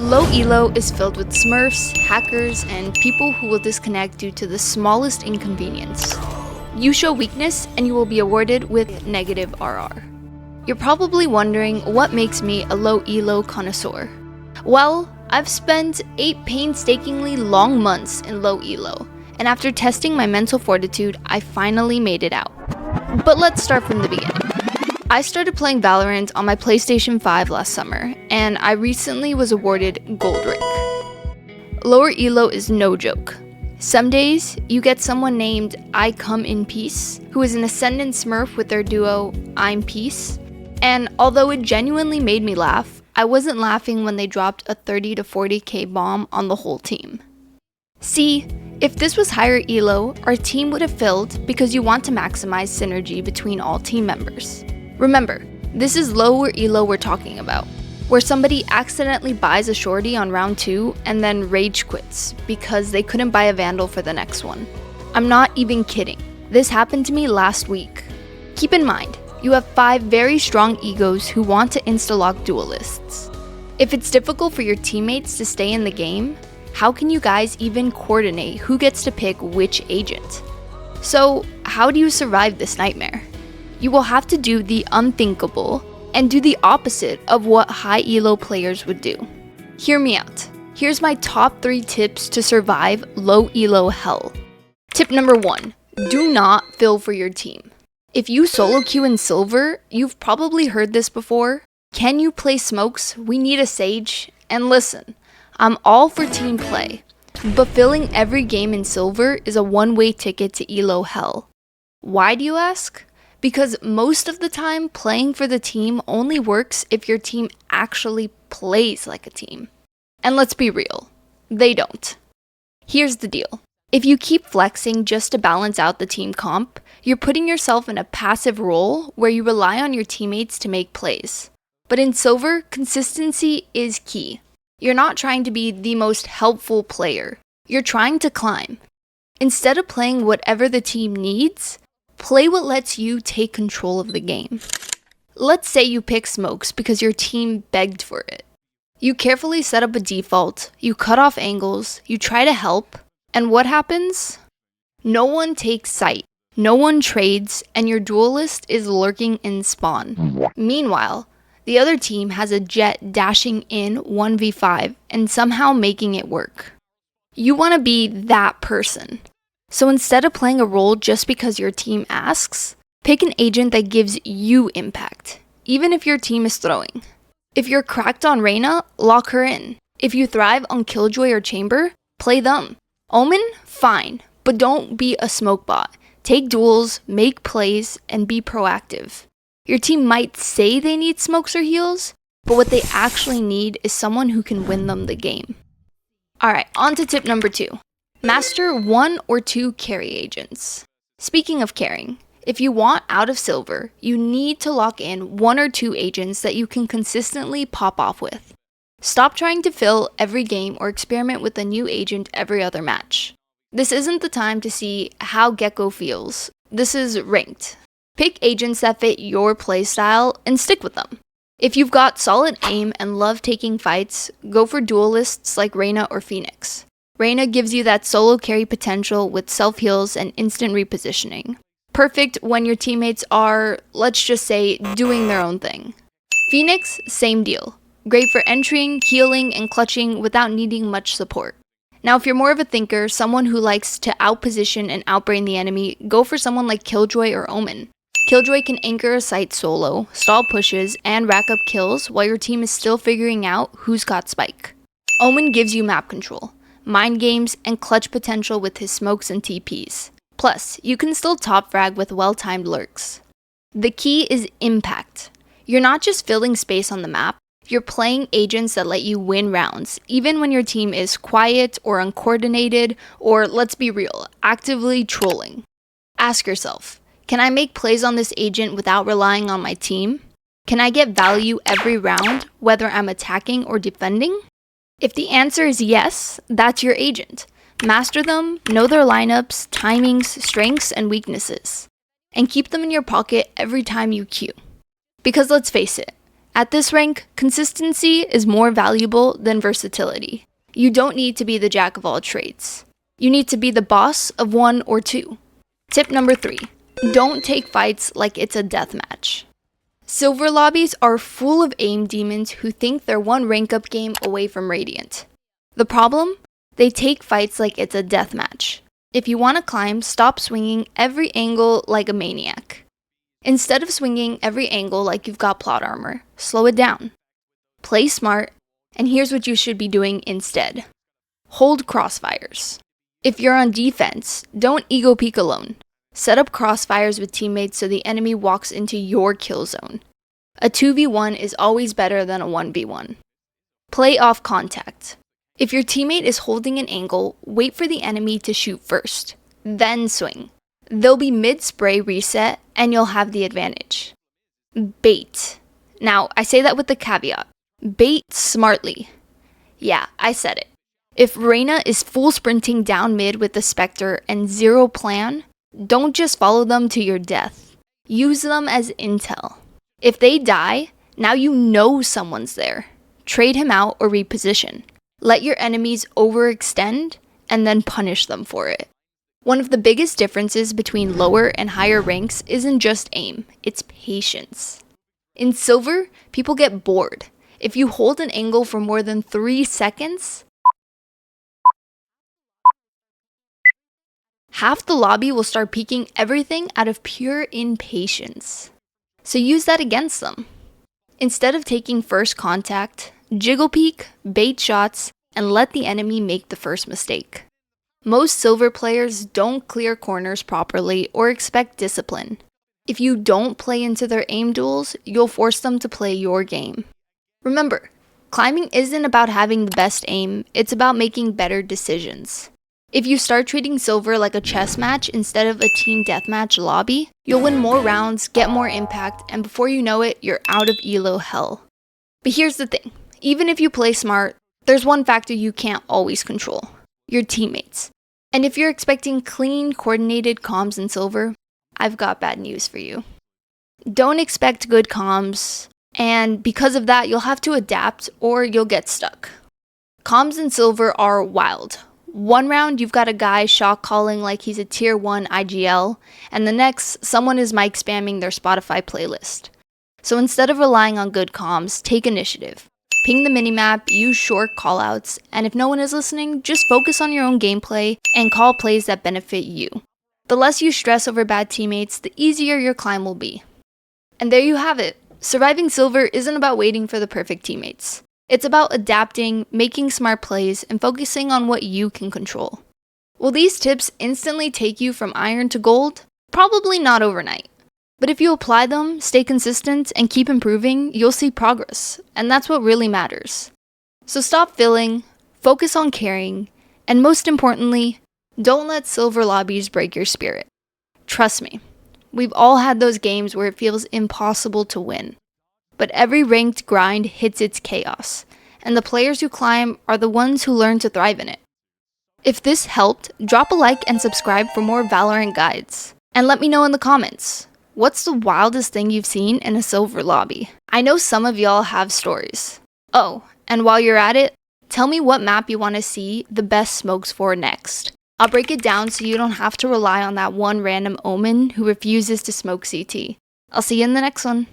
Low elo is filled with smurfs, hackers, and people who will disconnect due to the smallest inconvenience. You show weakness and you will be awarded with negative RR. You're probably wondering what makes me a low elo connoisseur. Well, I've spent 8 painstakingly long months in low elo, and after testing my mental fortitude, I finally made it out. But let's start from the beginning. I started playing Valorant on my PlayStation 5 last summer, and I recently was awarded Gold Rank. Lower elo is no joke. Some days, you get someone named I Come in Peace, who is an Ascendant Smurf with their duo I'm Peace, and although it genuinely made me laugh, I wasn't laughing when they dropped a 30 to 40k bomb on the whole team. See, if this was higher elo, our team would have filled because you want to maximize synergy between all team members. Remember, this is lower elo we're talking about, where somebody accidentally buys a shorty on round 2 and then rage quits because they couldn't buy a Vandal for the next one. I'm not even kidding. This happened to me last week. Keep in mind, you have 5 very strong egos who want to insta-lock duelists. If it's difficult for your teammates to stay in the game, how can you guys even coordinate who gets to pick which agent? So, how do you survive this nightmare? You will have to do the unthinkable and do the opposite of what high elo players would do. Hear me out. Here's my top 3 tips to survive low elo hell. Tip number 1, do not fill for your team. If you solo queue in silver, you've probably heard this before. Can you play smokes? We need a sage. And listen, I'm all for team play, but filling every game in silver is a one-way ticket to elo hell. Why do you ask? Because most of the time, playing for the team only works if your team actually plays like a team. And let's be real, they don't. Here's the deal. If you keep flexing just to balance out the team comp, you're putting yourself in a passive role where you rely on your teammates to make plays. But in silver, consistency is key. You're not trying to be the most helpful player. You're trying to climb. Instead of playing whatever the team needs, play what lets you take control of the game. Let's say you pick smokes because your team begged for it. You carefully set up a default, you cut off angles, you try to help, and what happens? No one takes sight, no one trades, and your duelist is lurking in spawn. Meanwhile, the other team has a jet dashing in 1v5 and somehow making it work. You want to be that person. So instead of playing a role just because your team asks, pick an agent that gives you impact, even if your team is throwing. If you're cracked on Reyna, lock her in. If you thrive on Killjoy or Chamber, play them. Omen? Fine, but don't be a smoke bot. Take duels, make plays, and be proactive. Your team might say they need smokes or heals, but what they actually need is someone who can win them the game. Alright, on to tip number 2. Master 1 or 2 carry agents. Speaking of carrying, if you want out of silver, you need to lock in 1 or 2 agents that you can consistently pop off with. Stop trying to fill every game or experiment with a new agent every other match. This isn't the time to see how Gecko feels. This is ranked. Pick agents that fit your playstyle and stick with them. If you've got solid aim and love taking fights, go for duelists like Reyna or Phoenix. Reyna gives you that solo carry potential with self-heals and instant repositioning. Perfect when your teammates are, let's just say, doing their own thing. Phoenix, same deal. Great for entering, healing, and clutching without needing much support. Now if you're more of a thinker, someone who likes to outposition and outbrain the enemy, go for someone like Killjoy or Omen. Killjoy can anchor a site solo, stall pushes, and rack up kills while your team is still figuring out who's got Spike. Omen gives you map control, mind games, and clutch potential with his smokes and TPs. Plus, you can still top frag with well-timed lurks. The key is impact. You're not just filling space on the map, you're playing agents that let you win rounds, even when your team is quiet or uncoordinated, or let's be real, actively trolling. Ask yourself, can I make plays on this agent without relying on my team? Can I get value every round, whether I'm attacking or defending? If the answer is yes, that's your agent. Master them, know their lineups, timings, strengths, and weaknesses, and keep them in your pocket every time you queue. Because let's face it, At this rank, consistency is more valuable than versatility. You don't need to be the jack of all trades. You need to be the boss of one or two. Tip number 3. Don't take fights like it's a deathmatch. Silver lobbies are full of aim demons who think they're one rank up game away from Radiant. The problem? They take fights like it's a deathmatch. If you want to climb, stop swinging every angle like a maniac. Instead of swinging every angle like you've got plot armor, slow it down. Play smart, and here's what you should be doing instead. Hold crossfires. If you're on defense, don't ego peek alone. Set up crossfires with teammates so the enemy walks into your kill zone. A 2v1 is always better than a 1v1. Play off contact. If your teammate is holding an angle, wait for the enemy to shoot first, then swing. They'll be mid-spray reset and you'll have the advantage. Bait. Now, I say that with the caveat. Bait smartly. Yeah, I said it. If Reyna is full sprinting down mid with the Spectre and zero plan, don't just follow them to your death. Use them as intel. If they die, now you know someone's there. Trade him out or reposition. Let your enemies overextend and then punish them for it. One of the biggest differences between lower and higher ranks isn't just aim, it's patience. In Silver, people get bored. If you hold an angle for more than 3 seconds, half the lobby will start peeking everything out of pure impatience. So use that against them. Instead of taking first contact, jiggle peek, bait shots, and let the enemy make the first mistake. Most Silver players don't clear corners properly or expect discipline. If you don't play into their aim duels, you'll force them to play your game. Remember, climbing isn't about having the best aim, it's about making better decisions. If you start treating Silver like a chess match instead of a team deathmatch lobby, you'll win more rounds, get more impact, and before you know it, you're out of elo hell. But here's the thing, even if you play smart, there's one factor you can't always control: your teammates. And if you're expecting clean, coordinated comms in Silver, I've got bad news for you. Don't expect good comms, and because of that, you'll have to adapt or you'll get stuck. Comms in Silver are wild. One round, you've got a guy shock calling like he's a tier 1 IGL, and the next, someone is mic spamming their Spotify playlist. So instead of relying on good comms, take initiative. Ping the minimap, use short callouts, and if no one is listening, just focus on your own gameplay and call plays that benefit you. The less you stress over bad teammates, the easier your climb will be. And there you have it. Surviving Silver isn't about waiting for the perfect teammates. It's about adapting, making smart plays, and focusing on what you can control. Will these tips instantly take you from iron to gold? Probably not overnight. But if you apply them, stay consistent, and keep improving, you'll see progress, and that's what really matters. So stop filling, focus on caring, and most importantly, don't let Silver lobbies break your spirit. Trust me, we've all had those games where it feels impossible to win. But every ranked grind hits its chaos, and the players who climb are the ones who learn to thrive in it. If this helped, drop a like and subscribe for more Valorant guides. And let me know in the comments, what's the wildest thing you've seen in a Silver lobby? I know some of y'all have stories. Oh, and while you're at it, tell me what map you want to see the best smokes for next. I'll break it down so you don't have to rely on that one random omen who refuses to smoke CT. I'll see you in the next one.